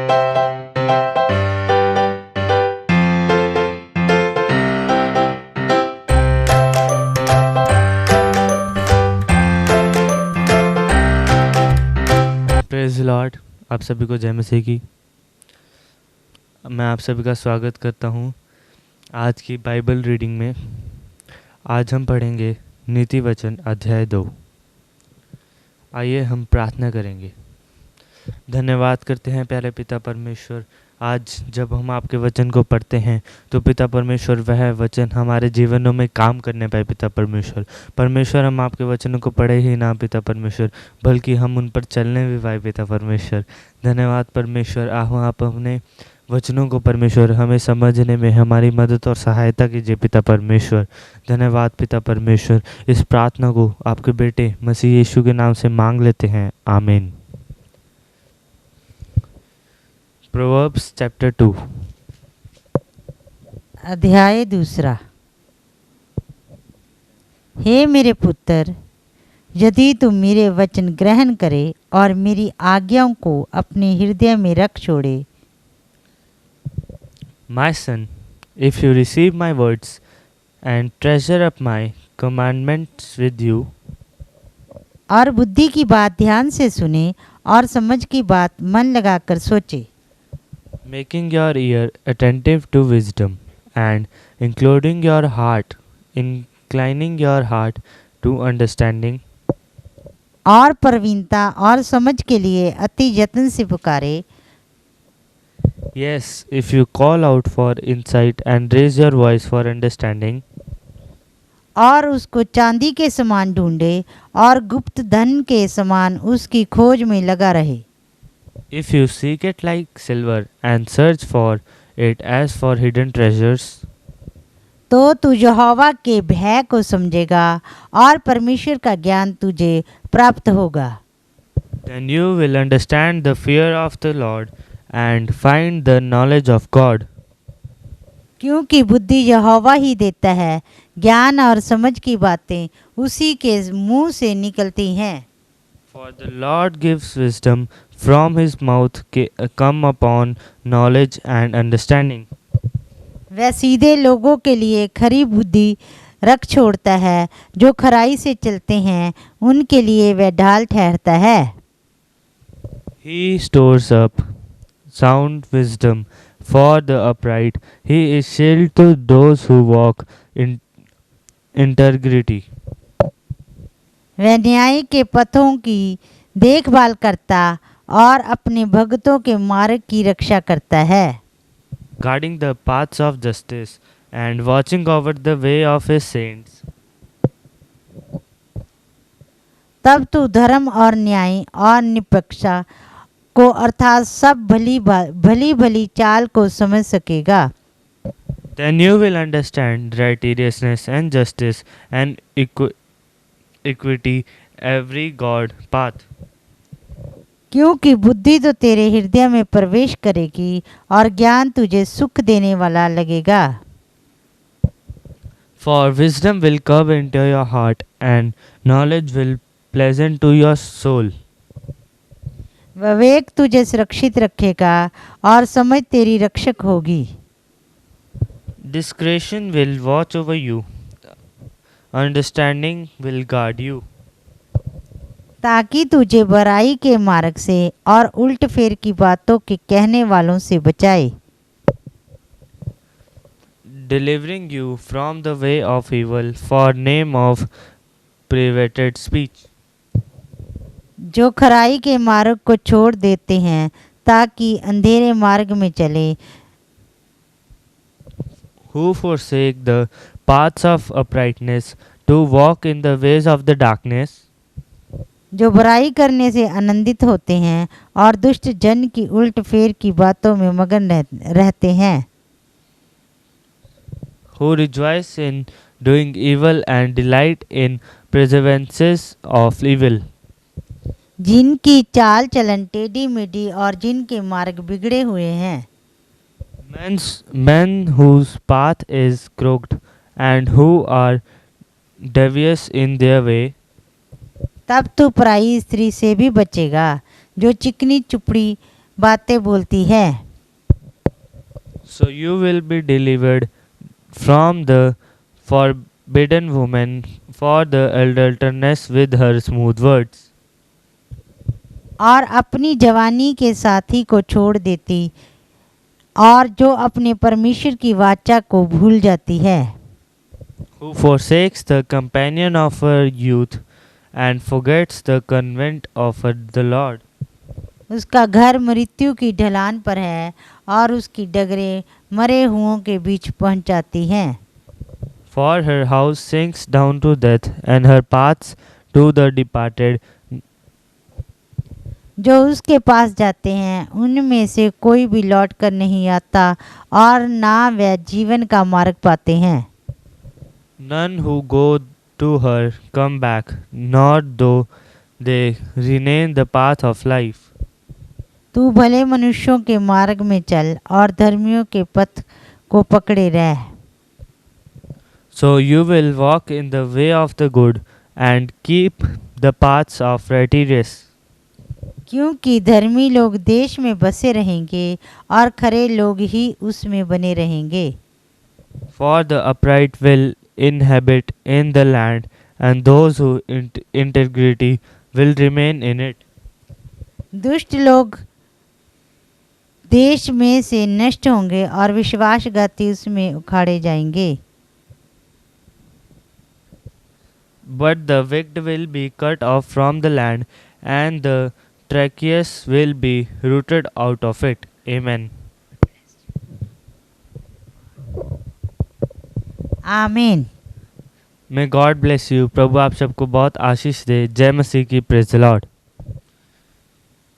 Praise Lord. आप सभी को जय मसीह की। मैं आप सभी का स्वागत करता हूँ आज की बाइबल रीडिंग में। आज हम पढ़ेंगे नीति वचन अध्याय 2। आइए हम प्रार्थना करेंगे। धन्यवाद करते हैं प्यारे पिता परमेश्वर, आज जब हम आपके वचन को पढ़ते हैं तो पिता परमेश्वर वह वचन हमारे जीवनों में काम करने पाए। पिता परमेश्वर हम आपके वचनों को पढ़े ही ना पिता परमेश्वर, बल्कि हम उन पर चलने भी पाए पिता परमेश्वर। धन्यवाद परमेश्वर। आप अपने वचनों को परमेश्वर हमें समझने में हमारी मदद और सहायता कीजिए पिता परमेश्वर। धन्यवाद पिता परमेश्वर। इस प्रार्थना को आपके बेटे मसीह यीशु के नाम से मांग लेते हैं, आमीन। प्रोवर्ब्स चैप्टर 2 अध्याय 2। हे मेरे पुत्र, यदि तुम मेरे वचन ग्रहण करे और मेरी आज्ञाओं को अपने हृदय में रख छोड़े। My son, if you receive my words and treasure up my commandments with you, और बुद्धि की बात ध्यान से सुने और समझ की बात मन लगाकर सोचे, making your ear attentive to wisdom and inclining your heart to understanding, और प्रवीणता और समझ के लिए अति यत्न से पुकारे। yes, if you call out for insight and raise your voice for understanding, और उसको चांदी के समान ढूंढे और गुप्त धन के समान उसकी खोज में लगा रहे। if you seek it like silver and search for it as for hidden treasures, तो तू यहोवा के भय को समझेगा और परमेश्वर का ज्ञान तुझे प्राप्त होगा। then you will understand the fear of the Lord and find the knowledge of God. क्योंकि बुद्धि यहोवा ही देता है, ज्ञान और समझ की बातें उसी के मुंह से निकलती हैं। For the Lord gives wisdom, from his mouth come upon knowledge and understanding. वह सीधे लोगों के लिए खरी बुद्धि रख छोड़ता है, जो खराई से चलते हैं उनके लिए वह ढाल ठहरता है। He stores up sound wisdom for the upright. He is shield to those who walk in integrity. वह न्याय के पथों की देखभाल करता और अपने भक्तों के मार्ग की रक्षा करता है। Guarding the paths of justice and watching over the way of his saints. तब तू धर्म और न्याय और निष्पक्षता को अर्थात सब भली भली चाल को समझ सकेगा। Then you will understand righteousness and justice and equity, every God path. क्योंकि बुद्धि तो तेरे हृदय में प्रवेश करेगी और ज्ञान तुझे सुख देने वाला लगेगा। For wisdom will come into your heart and knowledge will pleasant to your soul. विवेक तुझे सुरक्षित रखेगा और समझ तेरी रक्षक होगी। Discretion will watch over you. Understanding will guard you. ताकि तुझे बुराई के मार्ग से और उल्ट फेर की बातों के कहने वालों से बचाए। Delivering you from the way of evil for name of perverted speech. जो खराई के मार्ग को छोड़ देते हैं ताकि अंधेरे मार्ग में चले। Who forsake the paths of uprightness to walk in the ways of the darkness. जो बुराई करने से आनंदित होते हैं और दुष्ट जन की उल्ट फेर की बातों में मगन रहते हैं। Who rejoice in doing evil and delight in perseverances of evil. जिनकी चाल चलन टेढ़ी मेढ़ी और जिनके मार्ग बिगड़े हुए हैं। Men whose path is crooked and who are devious in their way. तब तू पराई स्त्री से भी बचेगा, जो चिकनी चुपड़ी बातें बोलती है। So you will be delivered from the forbidden woman for the adulteress with her smooth words. और अपनी जवानी के साथी को छोड़ देती और जो अपने परमेश्वर की वाचा को भूल जाती है। Who forsakes the companion of her youth and forgets the convent of the Lord. उसका घर मृत्यु की ढलान पर है और उसकी डगरें मरे हुओं के बीच पहुंचाती हैं। For her house sinks down to death, and her paths to the departed. जो उसके पास जाते हैं उनमें से कोई भी लौट कर नहीं आता और ना वे जीवन का मार्ग पाते हैं। None who go to her come back, nor though they remain the path of life. तू भले मनुष्यों के मार्ग में चल और धर्मियों के पथ को पकड़े रह। So you will walk in the way of the good and keep the paths of righteousness. क्योंकि धर्मी लोग देश में बसे रहेंगे और खरे लोग ही उसमें बने रहेंगे। For the upright will inhabit in the land, and those who integrity will remain in it. दुष्ट लोग देश में से नष्ट होंगे और विश्वासघाती उसमें उखाड़े जाएंगे। But the wicked will be cut off from the land, and the treacherous will be rooted out of it. Amen. आमीन। May God bless you. प्रभु आप सबको बहुत आशीष दे। जय मसीह की। Praise the Lord.